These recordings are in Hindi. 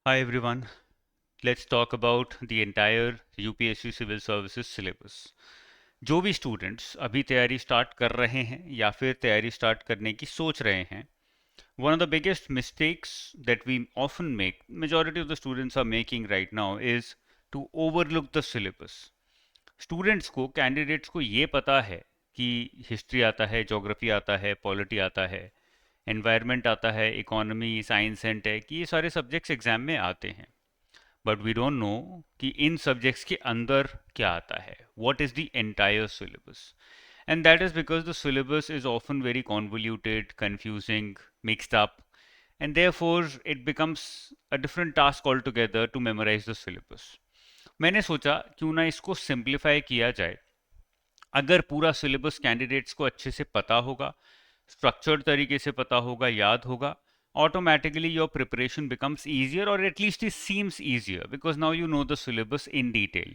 Hi everyone, let's talk about the entire UPSC Civil Services syllabus. जो भी स्टूडेंट्स अभी तैयारी स्टार्ट कर रहे हैं या फिर तैयारी स्टार्ट करने की सोच रहे हैं, one of the biggest mistakes that we often make, majority of the students are making right now, is to overlook the syllabus. Students को, कैंडिडेट्स को ये पता है कि हिस्ट्री आता है, ज्योग्राफी आता है, पॉलिटी आता है, एनवायरनमेंट आता है, इकोनॉमी, साइंस एंड टेक, ये सारे सब्जेक्ट्स एग्जाम में आते हैं. बट वी डोंट नो कि इन सब्जेक्ट्स के अंदर क्या आता है, what is the entire syllabus. And that is because the syllabus is often very convoluted, confusing, mixed up, and therefore it becomes a different task altogether to memorize the syllabus. मैंने सोचा क्यों ना इसको सिंप्लीफाई किया जाए. अगर पूरा सिलेबस कैंडिडेट्स को अच्छे से पता होगा, स्ट्रक्चर्ड तरीके से पता होगा, याद होगा, automatically your preparation becomes easier, or at least it seems easier, because now you know the syllabus in detail.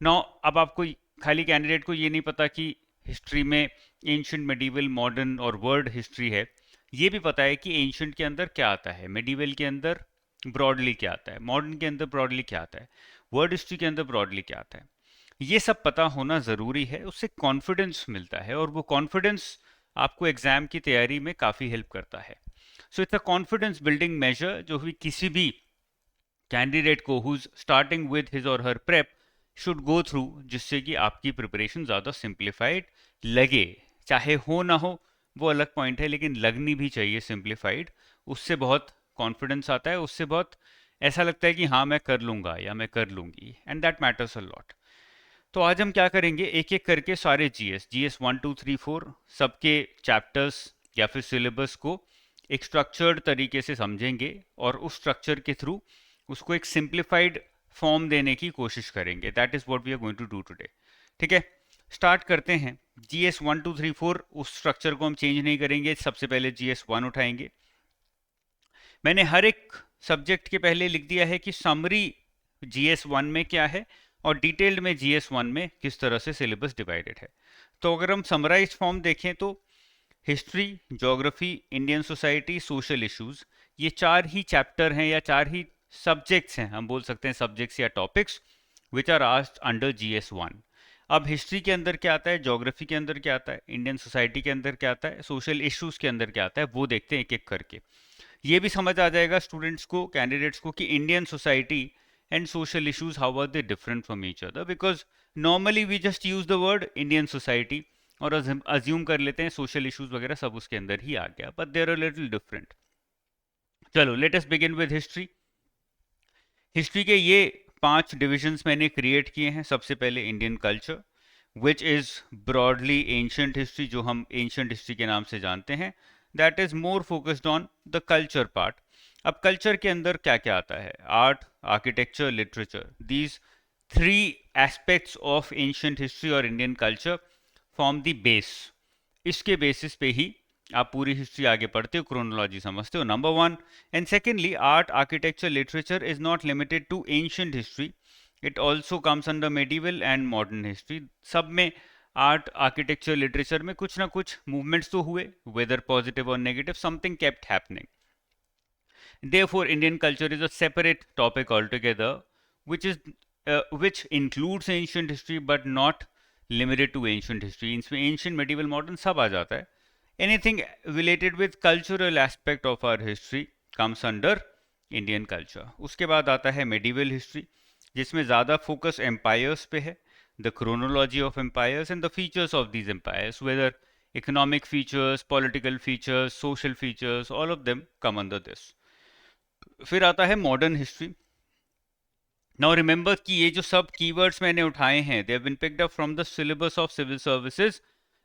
Now अब आपको खाली कैंडिडेट को ये नहीं पता कि हिस्ट्री में एंशंट, मेडिवल, मॉडर्न और वर्ल्ड हिस्ट्री है. ये भी पता है कि एंशंट के अंदर क्या आता है, मेडिवल के अंदर ब्रॉडली क्या आता है, मॉडर्न के अंदर ब्रॉडली क्या आता है, वर्ल्ड हिस्ट्री के अंदर ब्रॉडली क्या आता है. ये सब पता होना ज़रूरी है, उससे कॉन्फिडेंस मिलता है, और वो कॉन्फिडेंस आपको एग्ज़ाम की तैयारी में काफ़ी हेल्प करता है. So it's a confidence building measure जो भी किसी भी कैंडिडेट को who is starting with his or her prep should go through, जिससे कि आपकी प्रिपरेशन ज़्यादा सिंप्लीफाइड लगे. चाहे हो ना हो वो अलग पॉइंट है, लेकिन लगनी भी चाहिए सिंप्लीफाइड. उससे बहुत कॉन्फिडेंस आता है, उससे बहुत ऐसा लगता है कि हाँ मैं कर लूँगा या मैं कर लूँगी, and that matters a lot. तो आज हम क्या करेंगे, एक एक करके सारे जीएस 1 2 3 4 सबके चैप्टर्स या फिर सिलेबस को एक स्ट्रक्चर्ड तरीके से समझेंगे, और उस स्ट्रक्चर के थ्रू उसको एक सिंप्लीफाइड फॉर्म देने की कोशिश करेंगे. That is what we are going to do today. ठीक है, स्टार्ट करते हैं. जीएस 1 2 3 4 उस स्ट्रक्चर को हम चेंज नहीं करेंगे. सबसे पहले जीएस 1 उठाएंगे. मैंने हर एक सब्जेक्ट के पहले लिख दिया है कि समरी जीएस 1 में क्या है और डिटेल्ड में जीएस 1 में किस तरह से सिलेबस डिवाइडेड है. तो अगर हम समराइज फॉर्म देखें तो history, geography, Indian society, social issues, ये चार ही चैप्टर हैं या चार ही सब्जेक्ट्स हैं, हम बोल सकते हैं सब्जेक्ट्स या topics, which are asked under GS 1. अब हिस्ट्री के अंदर क्या आता है, ज्योग्राफी के अंदर क्या आता है, इंडियन सोसाइटी के अंदर क्या आता है, सोशल इश्यूज के अंदर क्या आता है, वो देखते हैं एक एक करके. ये भी समझ आ जाएगा स्टूडेंट्स को, कैंडिडेट्स को, कि Indian society and social issues how are they different from each other. Because normally we just use the word Indian society और अज्यूम कर लेते हैं सोशल इश्यूज वगैरह सब उसके अंदर ही आ गया, but there are little different. चलो let us begin with history. History के ये 5 डिविजन्स मैंने क्रिएट किए हैं. सबसे पहले Indian culture, which is broadly ancient history, जो हम एंशंट हिस्ट्री के नाम से जानते हैं. That is more focused on the culture part. अब कल्चर के अंदर क्या क्या आता है, art, architecture, literature, these 3 aspects of ancient history और Indian culture form the base. इसके बेसिस पे ही आप पूरी हिस्ट्री आगे पढ़ते हो, क्रोनोलॉजी समझते हो, number 1. And secondly, art, architecture, literature is not limited to ancient history, it also comes under medieval and modern history. सब में आर्ट, आर्किटेक्चर, लिटरेचर में कुछ ना कुछ मूवमेंट्स तो हुए, वेदर पॉजिटिव और negative, something kept happening. Therefore, Indian culture is a separate topic altogether, which includes ancient history but not limited to ancient history. इसमें ancient, medieval, modern सब आ जाता है. Anything related with cultural aspect of our history comes under Indian culture. उसके बाद आता है medieval history, जिसमें ज़्यादा focus empires पे है, the chronology of empires and the features of these empires, whether economic features, political features, social features, all of them come under this. फिर आता है मॉडर्न हिस्ट्री. नाउ रिमेंबर कि ये जो सब कीवर्ड्स मैंने उठाए हैं, they have been picked up from the syllabus of civil services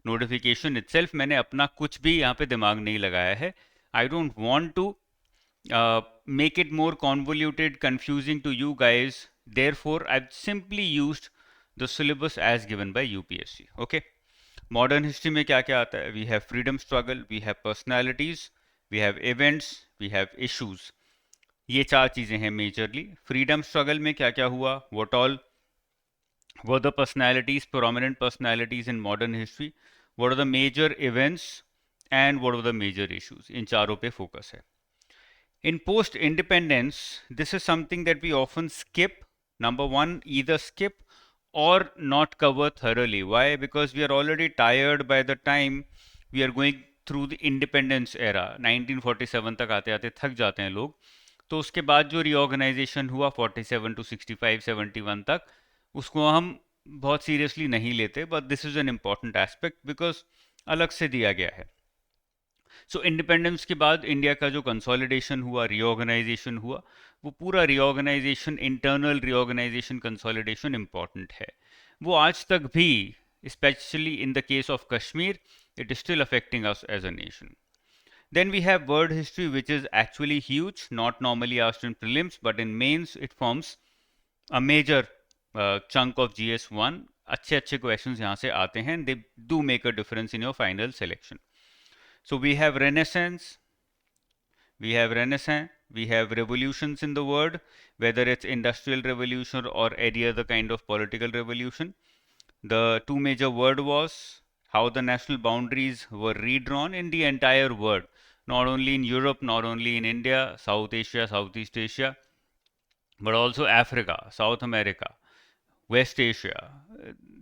notification itself. मैंने अपना कुछ भी यहाँ पे दिमाग नहीं लगाया है. I don't want to make it more convoluted, confusing to you guys. Therefore, I've simply used the syllabus as given by UPSC. Okay. Modern history में क्या क्या आता है? We have freedom struggle, we have personalities, we have events, we have issues. ये 4 चीज़ें हैं मेजरली. फ्रीडम स्ट्रगल में क्या क्या हुआ, what all were the personalities, prominent personalities in modern history, what are the major events and what are the major issues. इन चारों पे फोकस है. In post independence, this is something that we often skip. Number one, either skip or not cover thoroughly. Why? Because we are already tired by the time we are going through the independence era. 1947 तक आते आते थक जाते हैं लोग. तो उसके बाद जो रिऑर्गेनाइजेशन हुआ 47 टू 65 71 तक, उसको हम बहुत सीरियसली नहीं लेते, but this is an important aspect because अलग से दिया गया है. सो इंडिपेंडेंस के बाद इंडिया का जो कंसोलिडेशन हुआ, रिऑर्गेनाइजेशन हुआ, वो पूरा reorganisation, internal reorganisation consolidation important है. वो आज तक भी, specially in the case of Kashmir, it is still affecting us as a nation. Then we have world history, which is actually huge, not normally asked in prelims, but in mains it forms a major chunk of GS1. अच्छे अच्छे questions यहाँ से आते हैं. They do make a difference in your final selection. So we have Renaissance, we have revolutions in the world, whether it's industrial revolution or any other kind of political revolution. The two major world wars, how the national boundaries were redrawn in the entire world, not only in Europe, not only in India, South Asia, Southeast Asia, but also Africa, South America, West Asia.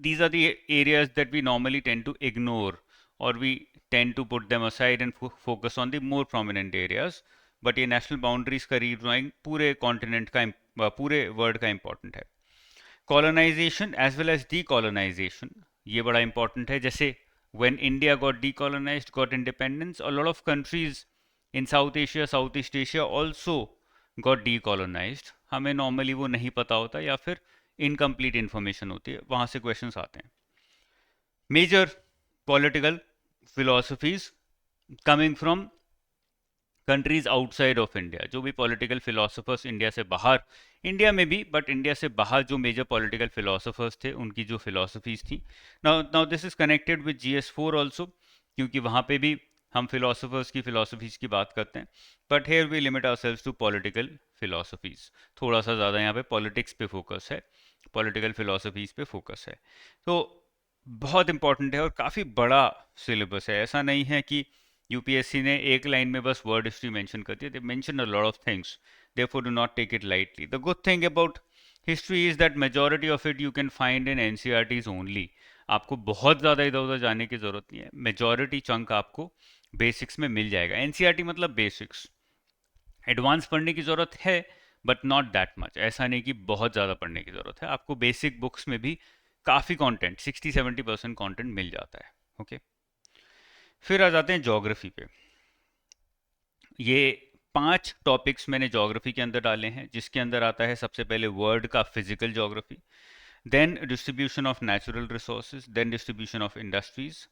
These are the areas that we normally tend to ignore, or we tend to put them aside and focus on the more prominent areas. But ये national boundaries का redrawing पूरे continent का, पूरे world का important है. Colonization as well as decolonization, ये बड़ा important है. जैसे when India got decolonized, got independence, a lot of countries in South Asia, Southeast Asia also got decolonized. हमें normally वो नहीं पता होता या फिर incomplete information होती है, वहाँ से questions आते हैं. Major political philosophies coming from countries outside of India, जो भी पॉलिटिकल फिलोसफर्स इंडिया से बाहर, इंडिया में भी बट इंडिया से बाहर जो मेजर पॉलिटिकल फिलोसफर्स थे, उनकी जो फिलोसफीज थी. Now this is connected with GS4 also, क्योंकि वहाँ पे भी हम फिलोसफर्स की फिलोसफीज की बात करते हैं. But here we limit ourselves to political philosophies. थोड़ा सा ज़्यादा यहाँ पे पॉलिटिक्स पे फोकस है, पॉलिटिकल फिलोसफीज पे फोकस है. तो बहुत इंपॉर्टेंट है और काफ़ी बड़ा सिलेबस है. ऐसा नहीं है कि यूपीएससी ने एक लाइन में बस वर्ड हिस्ट्री मेंशन कर दिया. They mention a lot of things, therefore do not take it lightly. The good thing about history is that majority of it you can find in NCERTs only. आपको बहुत ज़्यादा इधर उधर जाने की ज़रूरत नहीं है. मेजॉरिटी चंक आपको बेसिक्स में मिल जाएगा. एनसीईआरटी मतलब बेसिक्स. एडवांस पढ़ने की ज़रूरत है बट नॉट दैट मच. ऐसा नहीं कि बहुत ज़्यादा पढ़ने की ज़रूरत है. आपको बेसिक बुक्स में भी काफ़ी कंटेंट, 60-70% कंटेंट मिल जाता है. ओके, फिर आ जाते हैं ज्योग्राफी पे. ये 5 टॉपिक्स मैंने ज्योग्राफी के अंदर डाले हैं, जिसके अंदर आता है सबसे पहले वर्ल्ड का physical geography, then distribution of natural resources, then distribution of industries,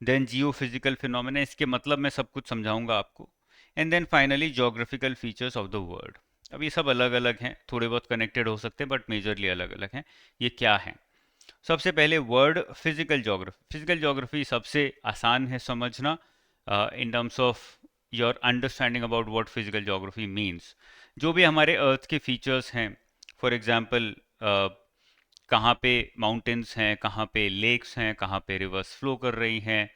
then Jio physical phenomena. इसके मतलब मैं सब कुछ समझाऊंगा आपको. And then finally geographical features of the world. अब ये सब अलग अलग हैं, थोड़े बहुत कनेक्टेड हो सकते हैं बट मेजरली अलग अलग हैं. ये क्या है? सबसे पहले word physical geography. Physical geography सबसे आसान है समझना in terms of your understanding about what physical geography means. जो भी हमारे अर्थ के फीचर्स हैं, फॉर एग्जांपल कहाँ पे माउंटेन्स हैं, कहाँ पे लेक्स हैं, कहाँ पे रिवर्स फ्लो कर रही हैं,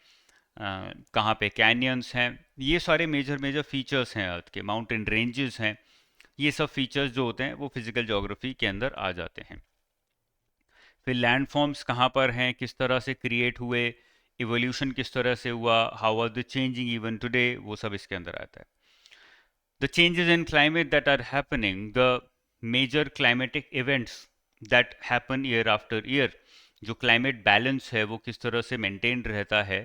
कहाँ पे कैनियंस हैं, ये सारे मेजर मेजर फीचर्स हैं अर्थ के. माउंटेन रेंजेस हैं, ये सब फीचर्स जो होते हैं वो फिजिकल ज्योग्राफी के अंदर आ जाते हैं. फिर लैंडफॉर्म्स कहाँ पर हैं, किस तरह से क्रिएट हुए, इवोल्यूशन किस तरह से हुआ, how are the changing even today, वो सब इसके अंदर आता है. The changes in climate that are happening, the major climatic events that happen year after year, जो क्लाइमेट बैलेंस है वो किस तरह से मेंटेन रहता है,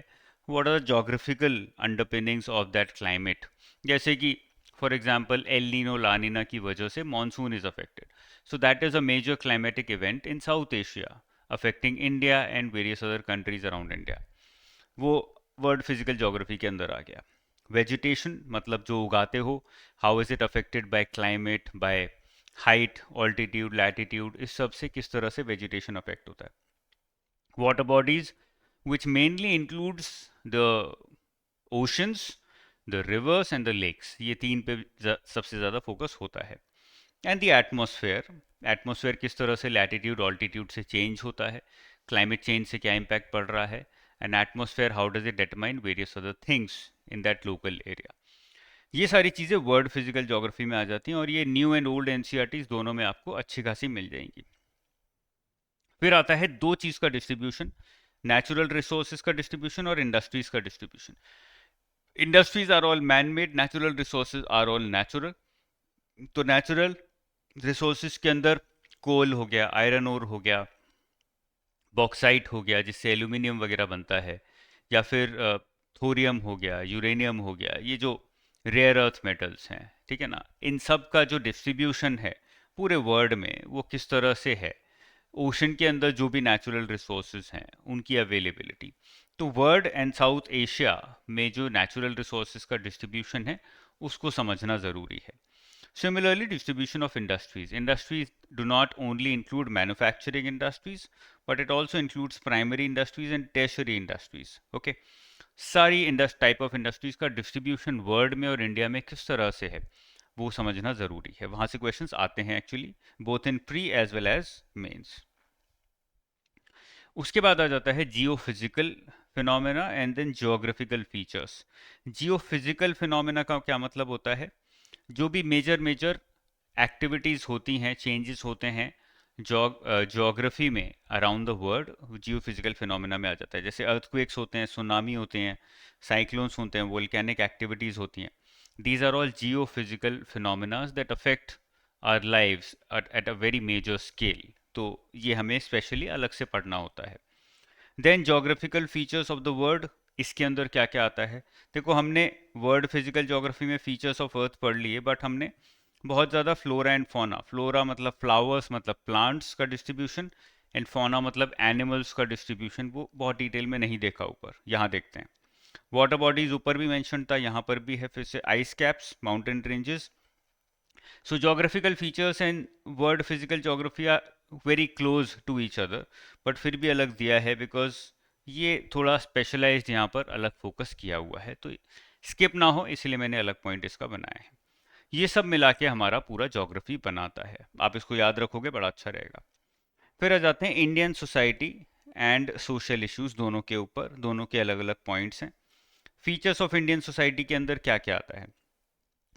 what are the geographical underpinnings of that climate. जैसे कि for example El Nino La Nina की वजह से monsoon is affected. So that is a major climatic event in South Asia affecting India and various other countries around India. वो वर्ड फिजिकल ज्योग्राफी के अंदर आ गया. वेजिटेशन मतलब जो उगाते हो, how is it affected by climate, by height, altitude, latitude, इस सब से किस तरह से वेजिटेशन अफेक्ट होता है. Water bodies which mainly includes the oceans, the rivers and the lakes, ये तीन पे सबसे ज़्यादा फोकस होता है. एंड द एटमॉस्फेयर, एटमॉस्फेयर किस तरह से लैटिट्यूड ऑल्टीट्यूड से चेंज होता है, क्लाइमेट चेंज से क्या इम्पैक्ट पड़ रहा है, and atmosphere how does it determine various other things in that local area. ये सारी चीज़ें वर्ड फिजिकल ज्योग्राफी में आ जाती हैं और ये न्यू एंड ओल्ड एनसीईआरटीज दोनों में आपको अच्छी खासी मिल जाएंगी। फिर आता है दो चीज़ का डिस्ट्रीब्यूशन, नेचुरल रिसोर्सेज का डिस्ट्रीब्यूशन और इंडस्ट्रीज का distribution. Industries are all man made, natural resources are all natural. तो नेचुरल रिसोर्सेज के अंदर कोल हो गया, आयरन ओर हो गया, बॉक्साइट हो गया जिससे एल्यूमिनियम वगैरह बनता है, या फिर थोरियम हो गया, यूरेनियम हो गया, ये जो रेयर अर्थ मेटल्स हैं, ठीक है ना, इन सब का जो डिस्ट्रीब्यूशन है पूरे वर्ल्ड में वो किस तरह से है, ओशन के अंदर जो भी नेचुरल रिसोर्सेज हैं उनकी अवेलेबिलिटी। तो वर्ल्ड एंड साउथ एशिया में जो नेचुरल रिसोर्सेज का डिस्ट्रीब्यूशन है उसको समझना ज़रूरी है। Similarly, distribution of industries. Industries do not only include manufacturing industries, but it also includes primary industries and tertiary industries. Okay. सारी टाइप ऑफ इंडस्ट्रीज का डिस्ट्रीब्यूशन वर्ल्ड में और इंडिया में किस तरह से है वो समझना ज़रूरी है। वहाँ से क्वेश्चंस आते हैं actually, both in pre as well as mains. उसके बाद आ जाता है geo physical phenomena and then geographical features. Geo physical phenomena का क्या मतलब होता है, जो भी मेजर मेजर एक्टिविटीज़ होती हैं, चेंजेस होते हैं ज्योग्राफी में around the world, Jio physical phenomena में आ जाता है। जैसे अर्थक्वेक्स होते हैं, सुनामी होते हैं, साइक्लोन्स होते हैं, वोल्केनिक एक्टिविटीज़ होती हैं। These are all geo physical phenomenas that affect our lives at a very major scale. तो ये हमें स्पेशली अलग से पढ़ना होता है। Then geographical features of the world, इसके अंदर क्या क्या आता है। देखो हमने वर्ल्ड फिजिकल ज्योग्राफी में फीचर्स ऑफ अर्थ पढ़ लिए, बट हमने बहुत ज़्यादा फ्लोरा एंड फौना, फ्लोरा मतलब फ्लावर्स मतलब प्लांट्स का डिस्ट्रीब्यूशन, एंड फौना मतलब एनिमल्स का डिस्ट्रीब्यूशन, वो बहुत डिटेल में नहीं देखा ऊपर, यहाँ देखते हैं। वाटर बॉडीज ऊपर भी मेंशन था, यहाँ पर भी है फिर से, ice caps, mountain ranges. So geographical features and world physical geography are very close to each other, but फिर भी अलग दिया है बिकॉज ये थोड़ा स्पेशलाइज्ड यहाँ पर अलग फोकस किया हुआ है, तो स्किप ना हो इसलिए मैंने अलग पॉइंट इसका बनाया है। ये सब मिला के हमारा पूरा ज्योग्राफी बनाता है, आप इसको याद रखोगे बड़ा अच्छा रहेगा। फिर आ जाते हैं Indian society and social issues, दोनों के ऊपर दोनों के अलग अलग पॉइंट्स हैं। फीचर्स ऑफ इंडियन सोसाइटी के अंदर क्या क्या आता है,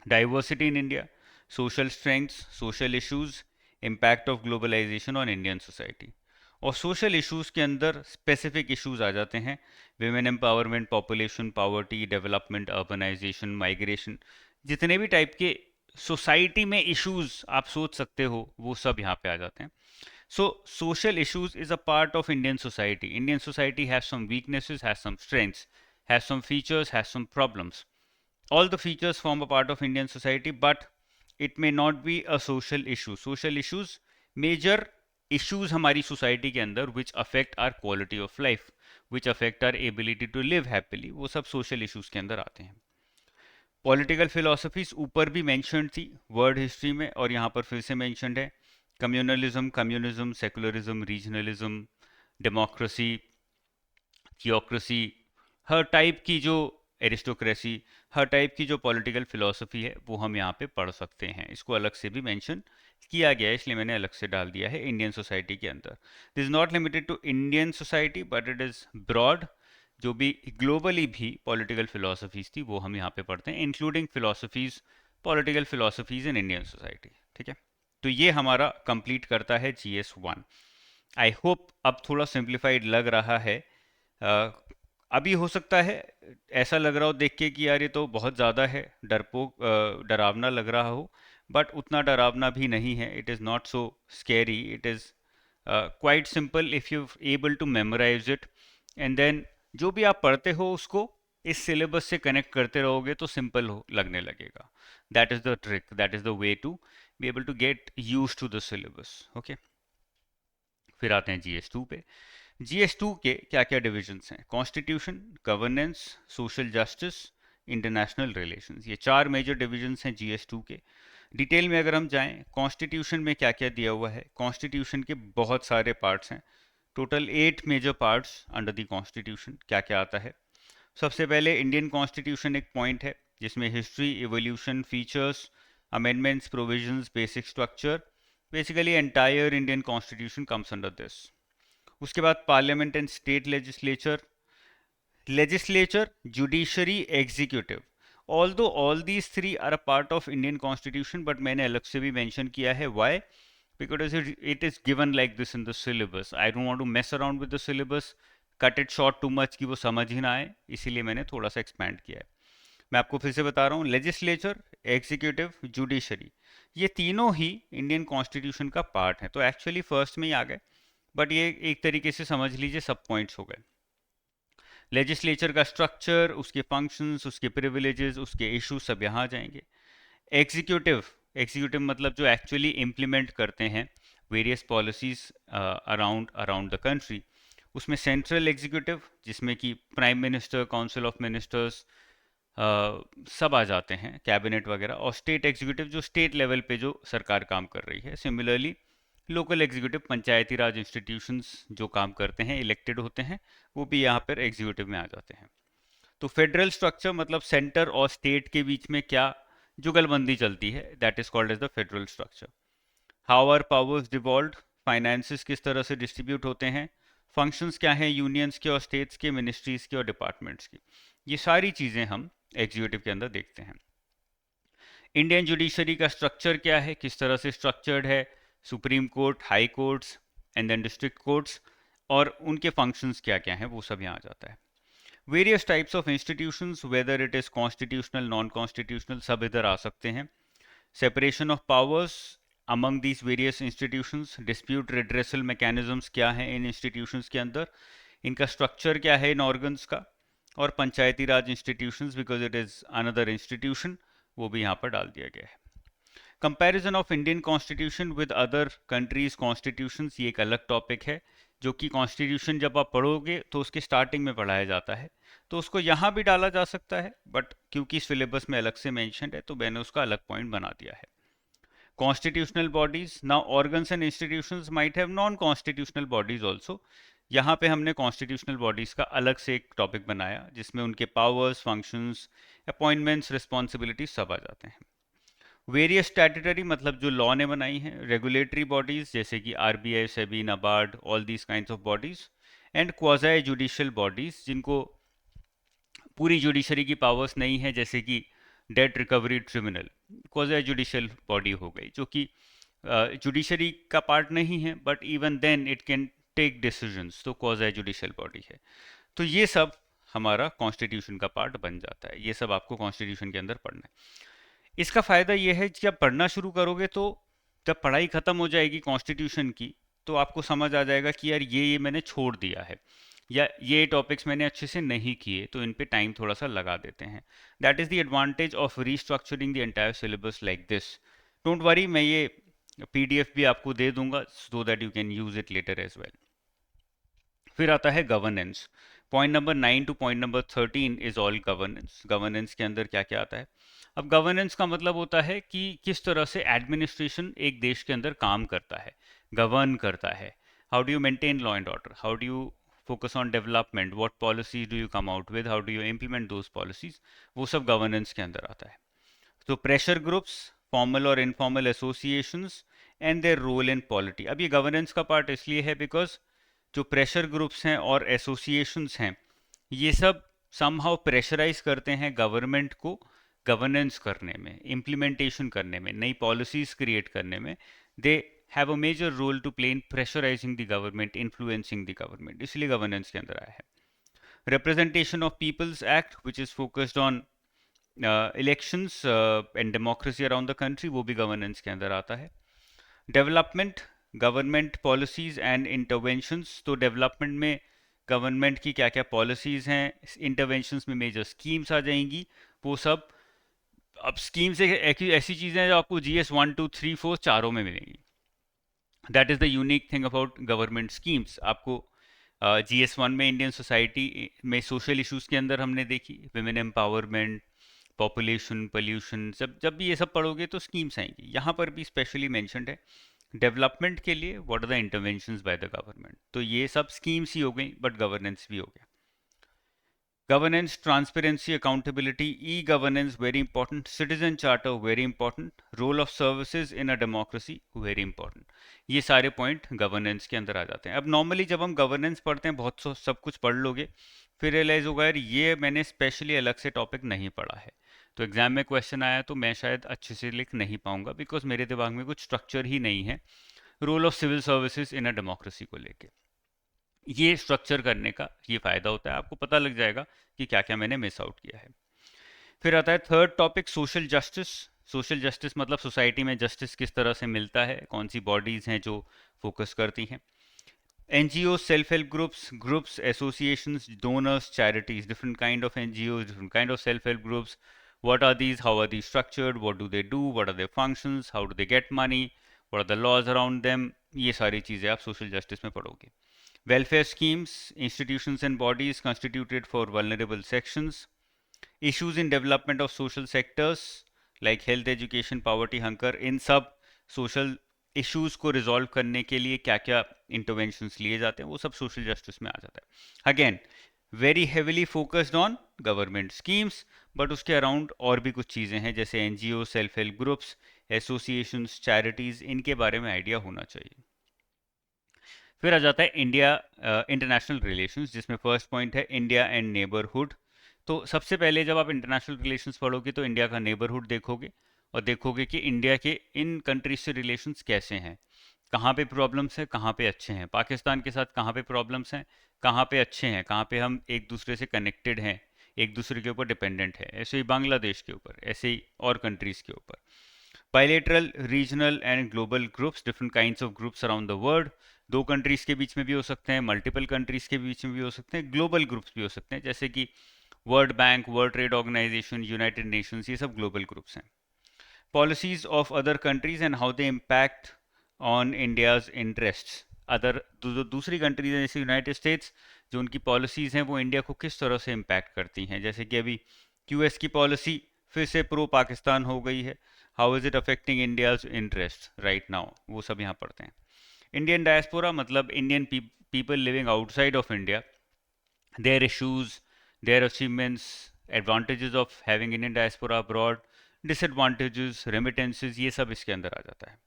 diversity in India, social strengths, social issues, impact of globalisation on Indian society. और सोशल इश्यूज के अंदर स्पेसिफिक इश्यूज आ जाते हैं, women empowerment, population, poverty, development, urbanisation, migration, जितने भी टाइप के सोसाइटी में इश्यूज आप सोच सकते हो वो सब यहाँ पे आ जाते हैं। So social issues is a part of Indian society. Indian society has some weaknesses, has some strengths, has some features, has some problems. All the features form a part of Indian society, but it may not be a social issue. Social issues, major issues हमारी society के अंदर which affect our quality of life, which affect our ability to live happily, वो सब social issues के अंदर आते हैं। पॉलिटिकल फिलोसफीज ऊपर भी मेंशन्ड थी वर्ल्ड हिस्ट्री में, और यहाँ पर फिर से मेंशन्ड है, communalism, communism, secularism, regionalism, democracy, theocracy, हर टाइप की जो एरिस्टोक्रेसी, हर टाइप की जो पॉलिटिकल फिलोसफी है वो हम यहाँ पे पढ़ सकते हैं। इसको अलग से भी मेंशन किया गया है, इसलिए मैंने अलग से डाल दिया है इंडियन सोसाइटी के अंदर। This is not limited to Indian society but it is broad, जो भी ग्लोबली भी पॉलिटिकल फिलोसफीज थी वो हम यहाँ पे पढ़ते हैं, including philosophies, political philosophies in Indian society. ठीक है, तो ये हमारा कंप्लीट करता है GS1। आई होप अब थोड़ा सिंप्लीफाइड लग रहा है। अभी हो सकता है ऐसा लग रहा हो देख के कि यार ये तो बहुत ज़्यादा है, डरपोक डरावना लग रहा हो, बट उतना डरावना भी नहीं है। It is not so scary, it is quite simple if you able to memorise it, and then जो भी आप पढ़ते हो उसको इस सिलेबस से कनेक्ट करते रहोगे तो सिंपल हो लगने लगेगा। That is the trick, that is the way to be able to get use to the syllabus. Okay, फिर आते हैं GS2 पे। GS2 के क्या क्या डिविजन्स हैं, constitution, governance, social justice, international relations, ये चार मेजर डिविजन्स हैं GS2 के। डिटेल में अगर हम जाएं, कॉन्स्टिट्यूशन में क्या क्या दिया हुआ है, कॉन्स्टिट्यूशन के बहुत सारे पार्ट्स हैं, total 8 major parts under the constitution. क्या क्या आता है, सबसे पहले इंडियन कॉन्स्टिट्यूशन एक पॉइंट है जिसमें history, evolution, features, amendments, provisions, basic structure, basically entire Indian constitution comes under this. उसके बाद parliament and state legislature, legislature, judiciary, executive, although all these three are a part of Indian constitution, but मैंने अलग से भी मेंशन किया है, why? Because it is given like this in the syllabus. I don't want to mess around with the syllabus, cut it short too much कि वो समझ ही ना आए, इसीलिए मैंने थोड़ा सा एक्सपैंड किया है। मैं आपको फिर से बता रहा हूँ, लेजिस्लेचर, एग्जीक्यूटिव, जुडिशरी, ये तीनों ही इंडियन कॉन्स्टिट्यूशन का पार्ट है। तो एक्चुअली फर्स्ट में ही आ गए, बट ये एक तरीके से समझ लीजिए सब पॉइंट्स हो गए। लेजिस्लेचर का स्ट्रक्चर, उसके फंक्शंस, उसके प्रिविलेजेस, उसके इश्यूज सब यहाँ आ जाएंगे। एग्जीक्यूटिव, एग्जीक्यूटिव मतलब जो एक्चुअली इम्प्लीमेंट करते हैं various policies around around the country, उसमें सेंट्रल एग्जीक्यूटिव जिसमें कि prime minister, council of ministers सब आ जाते हैं, कैबिनेट वगैरह, और स्टेट एग्जीक्यूटिव जो स्टेट लेवल पे जो सरकार काम कर रही है। सिमिलरली लोकल एग्जीक्यूटिव, पंचायती राज इंस्टीट्यूशंस जो काम करते हैं, इलेक्टेड होते हैं, वो भी यहाँ पर एग्जीक्यूटिव में आ जाते हैं। तो फेडरल स्ट्रक्चर मतलब सेंटर और स्टेट के बीच में क्या जुगलबंदी चलती है, that is called as the federal structure. How are powers devolved, finances किस तरह से डिस्ट्रीब्यूट होते हैं, फंक्शंस क्या हैं यूनियंस के और स्टेट्स के, मिनिस्ट्रीज के और डिपार्टमेंट्स की, ये सारी चीज़ें हम एग्जीक्यूटिव के अंदर देखते हैं। इंडियन जुडिशरी का स्ट्रक्चर क्या है, किस तरह से स्ट्रक्चर्ड है, supreme court, high courts and then district courts, और उनके फंक्शंस क्या क्या हैं वो सब यहाँ आ जाता है। Various types of institutions, weather it is constitutional, non constitutional, सब इधर आ सकते हैं। Separation of powers among these various institutions, dispute redressal mechanisms क्या हैं इन इंस्टीट्यूशंस के अंदर, इनका स्ट्रक्चर क्या है इन ऑर्गन्स का, और Panchayati Raj institutions because it is another institution, वो भी यहाँ पर डाल दिया गया है। Comparison of Indian constitution with other countries constitutions, ये एक अलग टॉपिक है, जो कि कॉन्स्टिट्यूशन जब आप पढ़ोगे तो उसके स्टार्टिंग में पढ़ाया जाता है, तो उसको यहाँ भी डाला जा सकता है, बट क्योंकि सिलेबस में अलग से मेंशन है तो मैंने उसका अलग पॉइंट बना दिया है। Constitutional bodies, now organs and institutions might have non constitutional bodies also, यहाँ पे हमने कॉन्स्टिट्यूशनल बॉडीज का अलग से एक टॉपिक बनाया जिसमें उनके पावर्स, फंक्शंस, अपॉइंटमेंट्स, रिस्पॉन्सिबिलिटीज सब आ जाते हैं। वेरियस स्टैट्यूटरी मतलब जो लॉ ने बनाई है, रेगुलेटरी बॉडीज जैसे कि RBI, SEBI, NABARD, all these kinds of bodies, and quasi judicial bodies जिनको पूरी जुडिशरी की पावर्स नहीं है, जैसे कि debt recovery tribunal, quasi judicial body हो गई, जो कि जुडिशरी का पार्ट नहीं है but even then it can take decisions, तो क्वाज़ाई जुडिशियल बॉडी है। तो ये सब हमारा कॉन्स्टिट्यूशन का पार्ट बन जाता है, ये सब आपको कॉन्स्टिट्यूशन के अंदर पढ़ना है। इसका फायदा यह है कि जब पढ़ना शुरू करोगे तो जब पढ़ाई खत्म हो जाएगी कॉन्स्टिट्यूशन की, तो आपको समझ आ जाएगा कि यार ये मैंने छोड़ दिया है, या ये टॉपिक्स मैंने अच्छे से नहीं किए, तो इन पे टाइम थोड़ा सा लगा देते हैं। That is the advantage of restructuring the entire syllabus like this. Don't worry, मैं ये पीडीएफ भी आपको दे दूंगा so that you can use it later as well. फिर आता है governance. Point number 9 to point number 13 is all governance. Governance के अंदर क्या क्या आता है? अब गवर्नेंस का मतलब होता है कि किस तरह से एडमिनिस्ट्रेशन एक देश के अंदर काम करता है, गवर्न करता है। How do you maintain law and order, how do you focus on development, what policies do you come out with, how do you implement those policies, वो सब गवर्नेंस के अंदर आता है। तो प्रेशर ग्रुप्स, फॉर्मल और informal associations and their role in polity. अब ये गवर्नेंस का पार्ट इसलिए है बिकॉज जो प्रेशर ग्रुप्स हैं और एसोसिएशंस हैं, ये सब समहाउ प्रेशराइज करते हैं गवर्नमेंट को गवर्नेंस करने में, इम्प्लीमेंटेशन करने में, नई पॉलिसीज क्रिएट करने में। They have a major role to play in pressurising the government, influencing the government, इसलिए गवर्नेंस के अंदर आया है। Representation of peoples act which is focused on elections and democracy around the country, वो भी गवर्नेंस के अंदर आता है। Development, government policies and interventions, तो डेवलपमेंट में गवर्नमेंट की क्या क्या पॉलिसीज हैं, इंटरवेंशंस में मेजर स्कीम्स आ जाएंगी, वो सब। अब स्कीम्स ऐसी चीज़ें हैं जो आपको जीएस 1, 2, 3, 4 चारों में मिलेंगी। That is the unique thing about government schemes. आपको जीएस 1 में इंडियन सोसाइटी में सोशल इश्यूज़ के अंदर हमने देखी, विमेन एम्पावरमेंट, पॉपुलेशन, पोल्यूशन, जब जब भी ये सब पढ़ोगे तो स्कीम्स आएंगी। यहाँ पर भी स्पेशली मेंशन्ड है डेवलपमेंट के लिए what are the interventions by the government. तो ये सब स्कीम्स ही हो गई, बट गवर्नेंस भी हो गया। Governance, transparency, accountability, e governance very important, citizen charter very important, role of services in a democracy very important. ये सारे पॉइंट गवर्नेंस के अंदर आ जाते हैं। अब नॉर्मली जब हम गवर्नेंस पढ़ते हैं, बहुत सब कुछ पढ़ लोगे, फिर रियलाइज होगा यार ये मैंने स्पेशली अलग से टॉपिक नहीं पढ़ा है। तो एग्जाम में क्वेश्चन आया तो मैं शायद अच्छे से लिख नहीं पाऊंगा, बिकॉज मेरे दिमाग में कुछ स्ट्रक्चर ही नहीं है role of civil services in a democracy को लेके। ये स्ट्रक्चर करने का ये फायदा होता है, आपको पता लग जाएगा कि क्या क्या मैंने मिस आउट किया है। फिर आता है third topic, social justice. Social justice मतलब सोसाइटी में जस्टिस किस तरह से मिलता है, कौन सी बॉडीज हैं जो फोकस करती हैं। NGO, self help groups, associations, donors, charities, different kind of NGO, different kind of self help groups, what are these, how are these structured, what do they do, what are their functions, how do they get money, what are the laws around them, ये सारी चीज़ें आप सोशल जस्टिस में पढ़ोगे। Welfare schemes, institutions and bodies constituted for vulnerable sections, issues in development of social sectors like health, education, poverty, hunger, इन सब सोशल इश्यूज को रिजॉल्व करने के लिए क्या क्या इंटरवेंशंस लिए जाते हैं वो सब सोशल जस्टिस में आ जाता है। Again very heavily focused on government schemes, but उसके अराउंड और भी कुछ चीज़ें हैं जैसे NGO, self help groups, associations, charities, इनके बारे में आइडिया होना चाहिए। फिर आ जाता है इंडिया इंटरनेशनल रिलेशंस, जिसमें फर्स्ट पॉइंट है इंडिया एंड नेबरहुड। तो सबसे पहले जब आप इंटरनेशनल रिलेशंस पढ़ोगे तो इंडिया का नेबरहुड देखोगे और देखोगे कि इंडिया के इन कंट्रीज से रिलेशंस कैसे हैं, कहाँ पे प्रॉब्लम्स हैं, कहाँ पे अच्छे हैं। पाकिस्तान के साथ कहाँ पे प्रॉब्लम्स हैं, कहाँ पे अच्छे हैं, कहाँ पे हम एक दूसरे से कनेक्टेड हैं, एक दूसरे के ऊपर डिपेंडेंट है। ऐसे ही बांग्लादेश के ऊपर, ऐसे ही और कंट्रीज़ के ऊपर। Bilateral, regional and global groups, different kinds of groups around the world. दो कंट्रीज़ के बीच में भी हो सकते हैं, मल्टीपल कंट्रीज़ के बीच में भी हो सकते हैं, ग्लोबल ग्रुप्स भी हो सकते हैं, जैसे कि World Bank, World Trade Organization, United Nations, ये सब ग्लोबल ग्रुप्स हैं। Policies of other countries and how they impact on India's interests. Other जो दूसरी कंट्रीज हैं जैसे यूनाइटेड स्टेट्स, जो उनकी पॉलिसीज़ हैं वो इंडिया को किस तरह से इम्पैक्ट करती हैं। जैसे कि अभी यूएस की पॉलिसी फिर से प्रो पाकिस्तान हो गई है, how is it affecting India's interest right now, वो सब यहाँ पढ़ते हैं। इंडियन डायस्पोरा मतलब Indian people living outside of India, their issues, their achievements, advantages of having Indian diaspora abroad, disadvantages, remittances, ये सब इसके अंदर आ जाता है।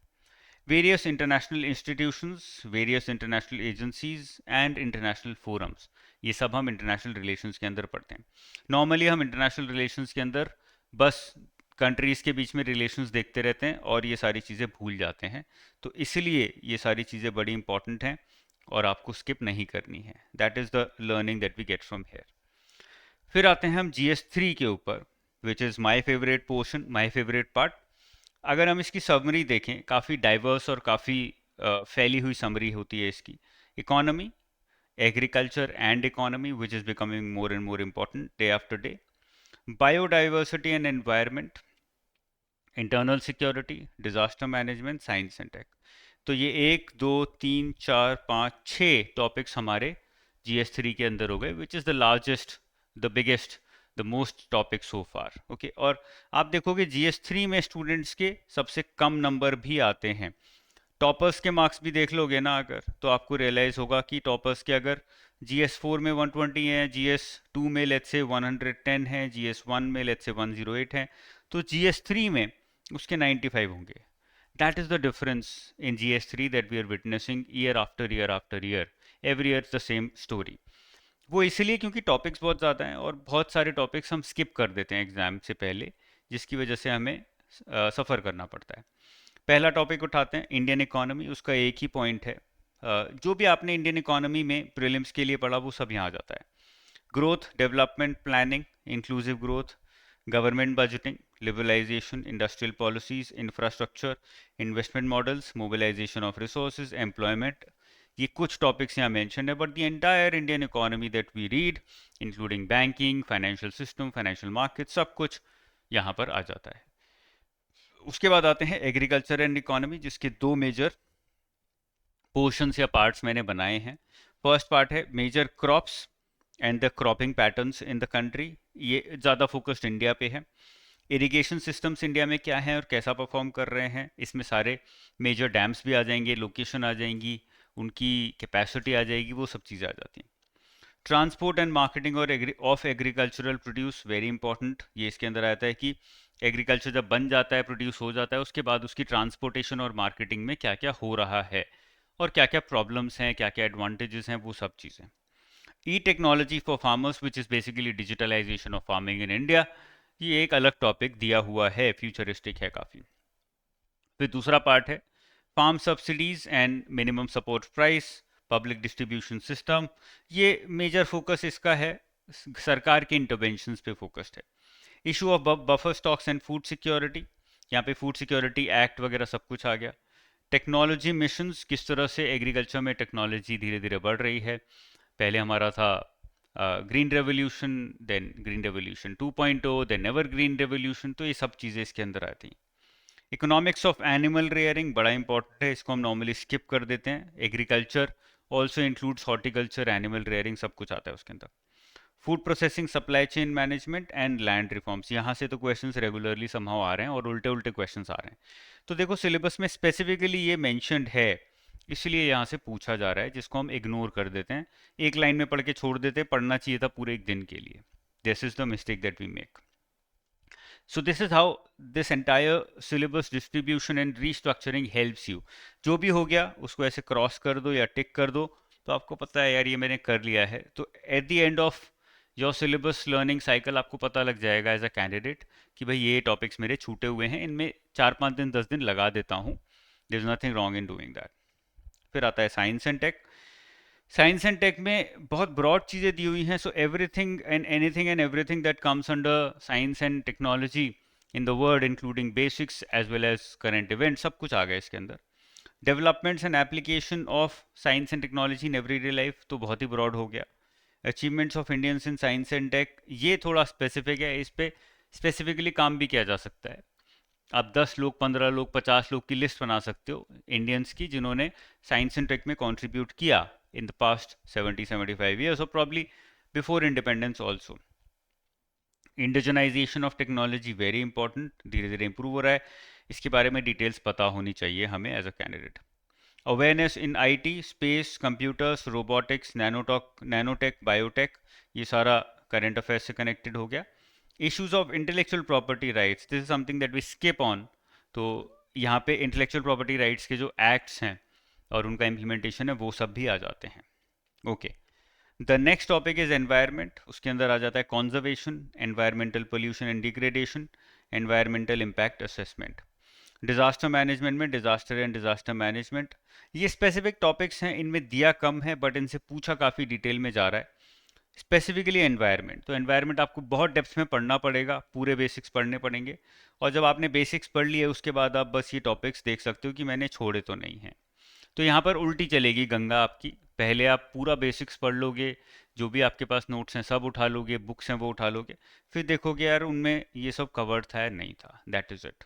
Various international institutions, various international agencies and international forums, ये सब हम international relations के अंदर पढ़ते हैं। Normally हम international relations के अंदर बस कंट्रीज़ के बीच में रिलेशंस देखते रहते हैं और ये सारी चीज़ें भूल जाते हैं, तो इसलिए ये सारी चीज़ें बड़ी इंपॉर्टेंट हैं और आपको स्किप नहीं करनी है। That is the learning that we get from here. फिर आते हैं हम GS3 के ऊपर, which is my favourite portion, my favourite part. अगर हम इसकी समरी देखें, काफ़ी डाइवर्स और काफ़ी फैली हुई समरी होती है इसकी। Economy, agriculture and economy, which is becoming more and more important day after day. Biodiversity and environment, internal security, disaster management, science and tech. तो ये 1 2 3 4 5 6 टॉपिक्स हमारे GS3 के अंदर हो गए, which is the largest, the biggest, the most topic so far. Okay, और आप देखोगे GS3 में स्टूडेंट्स के सबसे कम नंबर भी आते हैं। टॉपर्स के मार्क्स भी देख लोगे ना अगर, तो आपको रियलाइज़ होगा कि टॉपर्स के अगर GS4 में 120 हैं, GS2 में लेट्स से 110 हैं, GS1 में लेट्स से 108 हैं, तो GS3 में उसके 95 होंगे। That is the difference in GS3 that we are witnessing year after year after year. Every year it's the same story. वो इसलिए क्योंकि टॉपिक्स बहुत ज़्यादा हैं और बहुत सारे टॉपिक्स हम स्किप कर देते हैं एग्ज़ाम से पहले, जिसकी वजह से हमें सफ़र करना पड़ता है। पहला टॉपिक उठाते हैं इंडियन इकोनॉमी, उसका एक ही पॉइंट है। जो भी आपने इंडियन इकोनॉमी में प्रीलिम्स के लिए पढ़ा वो सब यहाँ आ जाता है। Growth, development planning, inclusive growth, government budgeting, liberalization, industrial policies, infrastructure, investment models, mobilization of resources, employment, ये कुछ टॉपिक्स यहाँ मेंशन है, but the entire Indian economy that we read, including banking, financial system, financial market, सब कुछ यहाँ पर आ जाता है। उसके बाद आते हैं एग्रीकल्चर एंड इकोनॉमी, जिसके दो मेजर पोर्शंस या पार्ट्स मैंने बनाए हैं। फर्स्ट पार्ट है major crops and the cropping patterns in the country, ये ज़्यादा फोकस्ड इंडिया पे है। इरिगेशन सिस्टम्स इंडिया में क्या है और कैसा परफॉर्म कर रहे हैं, इसमें सारे मेजर डैम्स भी आ जाएंगे, लोकेशन आ जाएंगी, उनकी कैपेसिटी आ जाएगी, वो सब चीज़ें आ जाती हैं। ट्रांसपोर्ट एंड मार्केटिंग और of agricultural produce, very important, ये इसके अंदर आता है कि एग्रीकल्चर जब बन जाता है, प्रोड्यूस हो जाता है, उसके बाद उसकी ट्रांसपोर्टेशन और मार्केटिंग में क्या क्या हो रहा है और क्या क्या प्रॉब्लम्स हैं, क्या क्या एडवांटेजेस हैं, वो सब चीज़ें। E technology for farmers, which is basically digitalization of farming in India, ये एक अलग टॉपिक दिया हुआ है, फ्यूचरिस्टिक है काफ़ी। फिर दूसरा पार्ट है farm subsidies and minimum support price, public distribution system. ये मेजर फोकस इसका है, सरकार के इंटरवेंशंस पे फोकस्ड है। Issue of buffer stocks and food security, यहाँ पे फूड सिक्योरिटी एक्ट वगैरह सब कुछ आ गया। टेक्नोलॉजी मिशंस, किस तरह से एग्रीकल्चर में टेक्नोलॉजी धीरे धीरे बढ़ रही है। पहले हमारा था green revolution, then green revolution 2.0, then ever green revolution, तो ये सब चीज़ें इसके अंदर आती हैं। इकोनॉमिक्स ऑफ एनिमल रेयरिंग बड़ा इंपॉर्टेंट है, इसको हम नॉर्मली स्किप कर देते हैं। Agriculture also includes horticulture, animal rearing सब कुछ आता है उसके अंदर। Food processing, supply chain management and land reforms, यहाँ से तो क्वेश्चंस रेगुलरली समहाउ आ रहे हैं और उल्टे उल्टे क्वेश्चंस आ रहे हैं। तो देखो सिलेबस में स्पेसिफिकली ये मेंशन्ड है, इसलिए यहाँ से पूछा जा रहा है, जिसको हम इग्नोर कर देते हैं, एक लाइन में पढ़ के छोड़ देते हैं। पढ़ना चाहिए था पूरे एक दिन के लिए। This is the mistake that we make. So this is how this entire syllabus distribution and restructuring helps you. जो भी हो गया उसको ऐसे क्रॉस कर दो या टिक कर दो, तो आपको पता है यार ये मैंने कर लिया है। तो at the end of your syllabus learning cycle आपको पता लग जाएगा एज अ कैंडिडेट कि भाई ये टॉपिक्स मेरे छूटे हुए हैं, इनमें 4-5 दिन 10 दिन लगा देता हूँ। There is nothing wrong in doing that. फिर आता है science and tech. Science and tech में बहुत ब्रॉड चीज़ें दी हुई हैं, so everything and everything that comes under science and technology in the world, including basics as well as current event, सब कुछ आ गया इसके अंदर। Developments and application of science and technology in everyday life तो बहुत ही ब्रॉड हो गया। Achievements of Indians in science and tech, ये थोड़ा स्पेसिफिक है, इस पे स्पेसिफिकली काम भी किया जा सकता है। आप 10 लोग, 15 लोग, 50 लोग की लिस्ट बना सकते हो इंडियंस की जिन्होंने साइंस एंड टेक में कंट्रीब्यूट किया इन द पास्ट 70-75 ईयर्स, और probably before independence also. Indigenisation of technology very important, धीरे धीरे इंप्रूव हो रहा है, इसके बारे में डिटेल्स पता होनी चाहिए हमें as a candidate. Awareness in IT, space, computers, robotics, nanotech, biotech, ये सारा करंट अफेयर्स से कनेक्टेड हो गया। Issues of intellectual property rights, this is something that we skip on. तो यहाँ पे इंटेलेक्चुअल प्रॉपर्टी राइट्स के जो एक्ट्स हैं और उनका इम्प्लीमेंटेशन है वो सब भी आ जाते हैं। Okay, the next topic is environment, उसके अंदर आ जाता है conservation, environmental pollution and degradation, environmental impact assessment. Disaster management में डिजास्टर एंड डिजास्टर मैनेजमेंट, ये स्पेसिफिक टॉपिक्स हैं, इनमें दिया कम है बट इनसे पूछा काफ़ी डिटेल में जा रहा है। स्पेसिफिकली एनवायरनमेंट, तो एनवायरनमेंट आपको बहुत डेप्थ में पढ़ना पड़ेगा, पूरे बेसिक्स पढ़ने पड़ेंगे। और जब आपने बेसिक्स पढ़ लिए उसके बाद आप बस ये टॉपिक्स देख सकते हो कि मैंने छोड़े तो नहीं हैं। तो यहाँ पर उल्टी चलेगी गंगा आपकी, पहले आप पूरा बेसिक्स पढ़ लोगे, जो भी आपके पास नोट्स हैं सब उठा लोगे, बुक्स हैं वो उठा लोगे, फिर देखोगे यार उनमें ये सब कवर्ड था या नहीं था। That is it.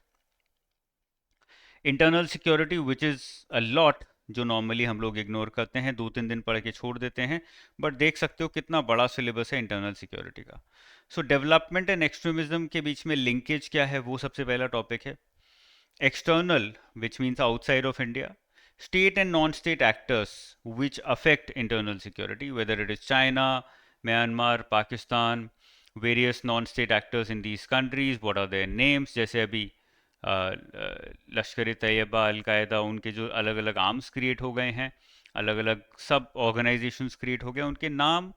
Internal security which is a lot, जो नॉर्मली हम लोग इग्नोर करते हैं, 2-3 दिन पढ़ के छोड़ देते हैं, बट देख सकते हो कितना बड़ा सिलेबस है इंटरनल सिक्योरिटी का। सो डेवलपमेंट एंड एक्सट्रीमिज्म के बीच में लिंकेज क्या है, वो सबसे पहला टॉपिक है। External, which means outside of India. State and non state actors which affect internal security, whether it is China, Myanmar, Pakistan, various non state actors in these countries, what are their names, जैसे अभी लश्कर तैयबा, अलकायदा, उनके जो अलग अलग आर्म्स क्रिएट हो गए हैं, अलग अलग सब ऑर्गेनाइजेशंस क्रिएट हो गए, उनके नाम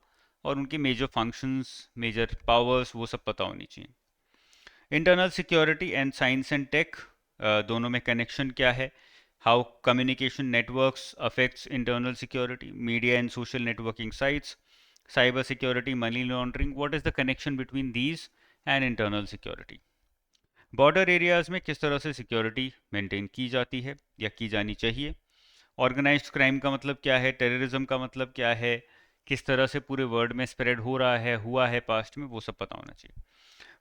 और उनके मेजर फंक्शंस, मेजर पावर्स, वो सब पता होनी चाहिए। Internal security and science and tech, दोनों में कनेक्शन क्या है, how communication networks affects internal security, media and social networking sites, cyber security, money laundering, what is the connection between these and internal security. Border areas में किस तरह से सिक्योरिटी मेंटेन की जाती है या की जानी चाहिए। ऑर्गेनाइज्ड क्राइम का मतलब क्या है, टेररिज्म का मतलब क्या है, किस तरह से पूरे वर्ल्ड में स्प्रेड हो रहा है, हुआ है पास्ट में, वो सब पता होना चाहिए।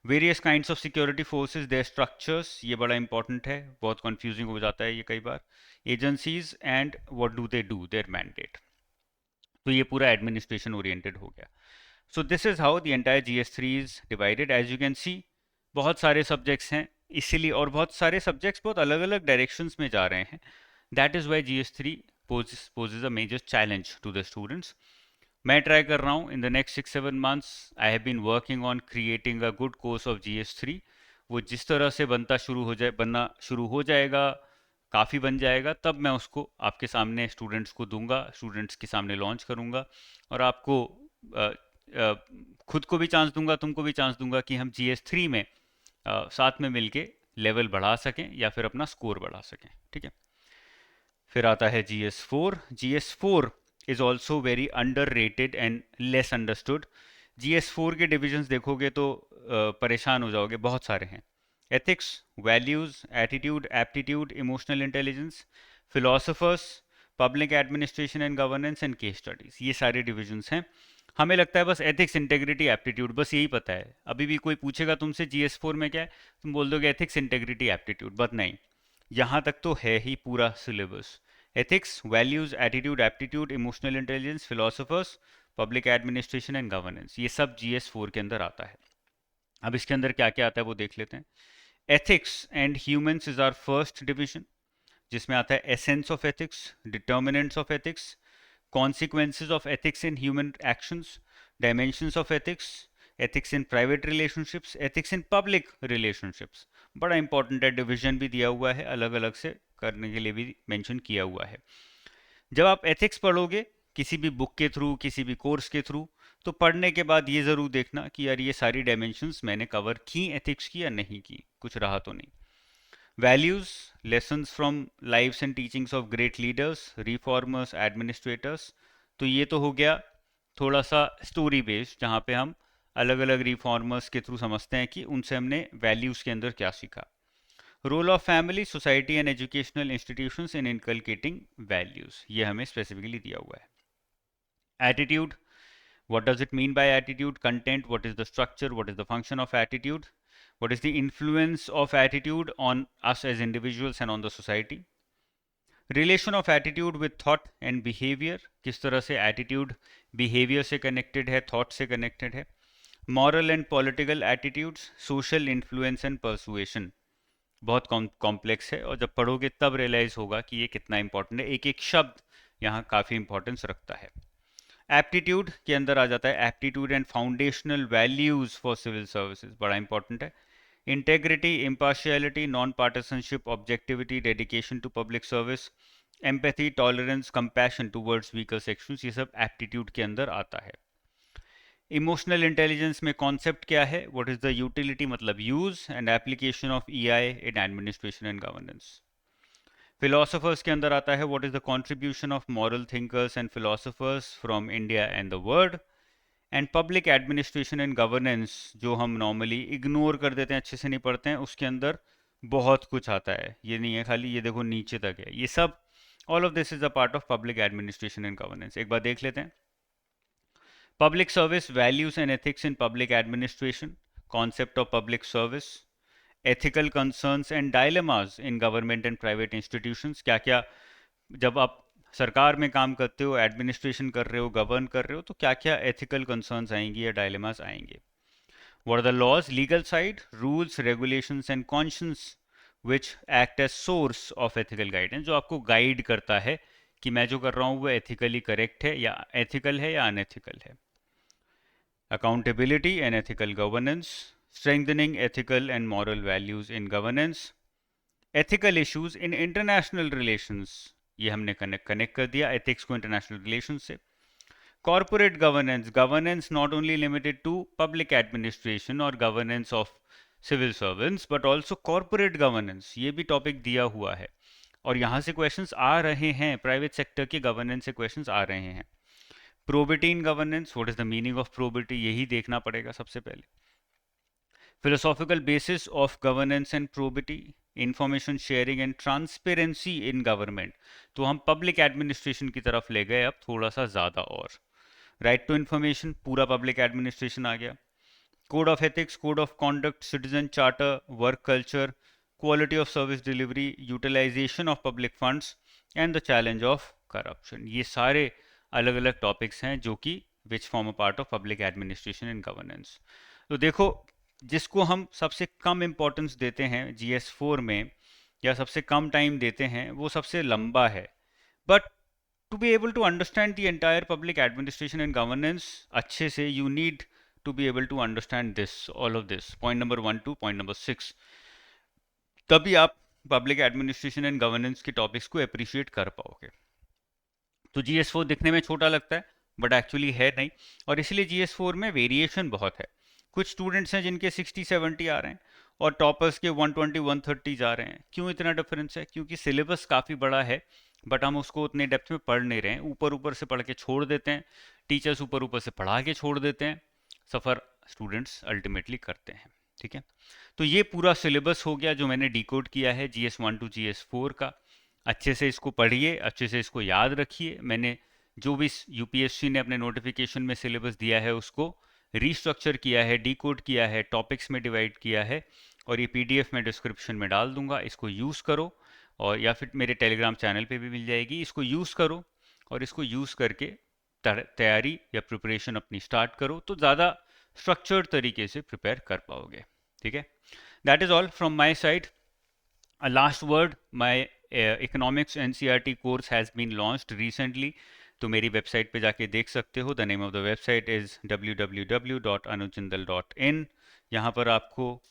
Various kinds of security forces, their structures, ये बड़ा इंपॉर्टेंट है, बहुत कंफ्यूजिंग हो जाता है ये कई बार। Agencies and what do they do, their mandate, तो ये पूरा एडमिनिस्ट्रेशन ओरिएंटेड हो गया। So this is how the entire GS3 is divided. As you can see बहुत सारे सब्जेक्ट्स हैं इसीलिए, और बहुत सारे सब्जेक्ट्स बहुत अलग अलग डायरेक्शंस में जा रहे हैं। That is why GS3 poses a major challenge to the students. मैं ट्राई कर रहा हूँ in the next 6-7 months, I have been working on creating a good course of GS3। वो जिस तरह से बनना शुरू हो जाएगा, काफ़ी बन जाएगा, तब मैं उसको आपके सामने स्टूडेंट्स को दूंगा, स्टूडेंट्स के सामने लॉन्च करूंगा, और आपको अ, खुद को भी चांस दूंगा, तुमको भी चांस दूंगा कि हम GS3 में साथ में मिलके लेवल बढ़ा सकें या फिर अपना स्कोर बढ़ा सकें। ठीक है, फिर आता है GS4। GS4 is also very under rated and less understood. GS4 के डिविजन्स देखोगे तो परेशान हो जाओगे, बहुत सारे हैं। Ethics, values, attitude, aptitude, emotional intelligence, philosophers, public administration and governance and case studies, ये सारे डिविजन्स हैं। हमें लगता है बस एथिक्स, इंटेग्रिटी, एप्टीट्यूड, बस यही पता है। अभी भी कोई पूछेगा तुमसे GS4 में क्या है, तुम बोल दोगे एथिक्स, इंटेग्रिटी, एप्टीट्यूड, बट नहीं, यहाँ तक तो है ही पूरा syllabus. Ethics, values, attitude, aptitude, emotional intelligence, philosophers, public administration and governance, ये सब GS4 के अंदर आता है। अब इसके अंदर क्या क्या आता है वो देख लेते हैं। Ethics and humans is our first division, जिसमें आता है essence of ethics, determinants of ethics, consequences of ethics in human actions, dimensions of ethics, ethics in private relationships, ethics in public relationships। बड़ा इंपॉर्टेंट है, डिवीजन भी दिया हुआ है, अलग अलग से करने के लिए भी मेंशन किया हुआ है। जब आप एथिक्स पढ़ोगे किसी भी बुक के थ्रू, किसी भी कोर्स के थ्रू, तो पढ़ने के बाद ये ज़रूर देखना कि यार ये सारी डायमेंशंस मैंने कवर की एथिक्स की या नहीं की, कुछ रहा तो नहीं। Values, lessons from lives and teachings of great leaders, reformers, administrators, तो ये तो हो गया थोड़ा सा स्टोरी बेस्ड, जहाँ पे हम अलग अलग रिफॉर्मर्स के थ्रू समझते हैं कि उनसे हमने वैल्यूज़ के अंदर क्या सीखा। Role of family, society and educational institutions in inculcating values, ये हमें स्पेसिफिकली दिया हुआ है। Attitude, what does it mean by attitude? Content, what is the structure, what is the function of attitude, what is the influence of attitude on us as individuals and on the society. Relation of attitude with thought and behavior, किस तरह से attitude behavior से connected है, thought से connected है. Moral and political attitudes, social influence and persuasion, बहुत कॉम्प्लेक्स है और जब पढ़ोगे तब रियलाइज होगा कि ये कितना इंपॉर्टेंट है, एक एक शब्द यहाँ काफ़ी इंपॉर्टेंस रखता है। एप्टीट्यूड के अंदर आ जाता है aptitude and foundational values for civil services, बड़ा इंपॉर्टेंट है। Integrity, impartiality, non partisanship, objectivity, dedication to public service, empathy, tolerance, compassion towards weaker sections, ये सब एप्टीट्यूड के अंदर आता है। इमोशनल इंटेलिजेंस में कॉन्सेप्ट क्या है, व्हाट इज द यूटिलिटी मतलब use and application of EI in administration and governance. Philosophers के अंदर आता है what is the contribution of moral thinkers and philosophers from India and the world. And public administration and governance, जो हम नॉर्मली इग्नोर कर देते हैं, अच्छे से नहीं पढ़ते हैं, उसके अंदर बहुत कुछ आता है, ये नहीं है खाली ये देखो नीचे तक है, ये सब all of this is a part of public administration and governance. एक बार देख लेते हैं। Public service, values and ethics in public administration, concept of public service, ethical concerns and dilemmas in government and private institutions, क्या क्या जब आप सरकार में काम करते हो, एडमिनिस्ट्रेशन कर रहे हो, गवर्न कर रहे हो, तो क्या क्या एथिकल कंसर्न्स आएंगी या डायलेमास आएंगे। What are the laws, legal side, rules, regulations and conscience which act as source of ethical guidance, जो आपको गाइड करता है कि मैं जो कर रहा हूँ वो एथिकली करेक्ट है या एथिकल है या अनएथिकल है। Accountability and ethical governance, strengthening ethical and moral values in governance, ethical issues in international relations, ये हमने कनेक्ट कर दिया ethics को international relations से। Corporate governance, governance not only limited to public administration or governance of civil servants but also corporate governance, ये भी टॉपिक दिया हुआ है और यहाँ से क्वेश्चंस आ रहे हैं, प्राइवेट सेक्टर के गवर्नेंस से क्वेश्चंस आ रहे हैं। Probity in governance, what is the meaning of probity, यही देखना पड़ेगा सबसे पहले। Philosophical basis of governance and probity, information sharing and transparency in government, तो हम पब्लिक एडमिनिस्ट्रेशन की तरफ ले गए अब थोड़ा सा ज़्यादा। और राइट टू इन्फॉर्मेशन, पूरा पब्लिक एडमिनिस्ट्रेशन आ गया। Code of ethics, code of conduct, citizen charter, work culture, quality of service delivery, utilisation of public funds and the challenge of corruption, ये सारे अलग अलग टॉपिक्स हैं जो कि which form a part of public administration and governance. तो देखो, जिसको हम सबसे कम इम्पोर्टेंस देते हैं GS4 में या सबसे कम टाइम देते हैं, वो सबसे लंबा है। But to be able to understand the entire public administration and governance अच्छे से, you need to be able to understand this, all of this, point number 1 to point number 6, तभी आप पब्लिक एडमिनिस्ट्रेशन एंड गवर्नेंस के टॉपिक्स को अप्रिशिएट कर पाओगे। तो GS4 दिखने में छोटा लगता है बट एक्चुअली है नहीं, और इसलिए GS4 में वेरिएशन बहुत है। कुछ स्टूडेंट्स हैं जिनके 60-70 आ रहे हैं और टॉपर्स के 120 130 जा रहे हैं। क्यों इतना डिफरेंस है? क्योंकि सिलेबस काफ़ी बड़ा है, बट हम उसको उतने डेप्थ में पढ़ नहीं रहे हैं, ऊपर ऊपर से पढ़ के छोड़ देते हैं, टीचर्स ऊपर ऊपर से पढ़ा के छोड़ देते हैं, सफ़र स्टूडेंट्स अल्टीमेटली करते हैं। ठीक है, तो ये पूरा सिलेबस हो गया जो मैंने डिकोड किया है GS1 टू GS4 का। अच्छे से इसको पढ़िए, अच्छे से इसको याद रखिए। मैंने जो भी यूपीएससी ने अपने नोटिफिकेशन में सिलेबस दिया है उसको रीस्ट्रक्चर किया है, डिकोड किया है, टॉपिक्स में डिवाइड किया है, और ये पीडीएफ में डिस्क्रिप्शन में डाल दूंगा। इसको यूज़ करो, और या फिर मेरे टेलीग्राम चैनल पे भी मिल जाएगी। इसको यूज़ करो और इसको यूज़ करके तैयारी या प्रिपरेशन अपनी स्टार्ट करो, तो ज़्यादा स्ट्रक्चर्ड तरीके से प्रिपेयर कर पाओगे। ठीक है, that is all from my side. A last word, my economics NCERT course has been launched recently. तो मेरी वेबसाइट पे जाके देख सकते हो। The name of the website is www.anujjindal.in। यहाँ पर आपको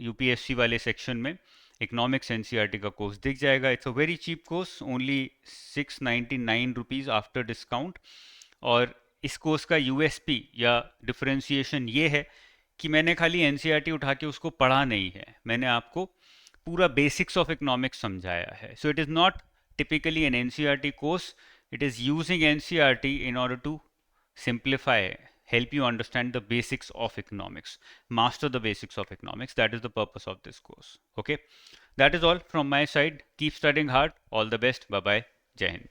यूपीएससी वाले सेक्शन में इकोनॉमिक्स एनसीईआरटी का कोर्स दिख जाएगा। It's a very cheap course, only 699 rupees after discount. और इस कोर्स का यूएसपी या डिफरेंशिएशन ये है कि मैंने खाली एनसीईआरटी उठा के उसको पढ़ा नहीं है, मैंने आपको पूरा बेसिक्स ऑफ इकोनॉमिक्स समझाया है। So it is not typically an NCERT course. It is using NCERT in order to simplify, help you understand the basics of economics, master the basics of economics. That is the purpose of this course. Okay, that is all from my side. Keep studying hard. All the best. Bye bye. Jai Hind.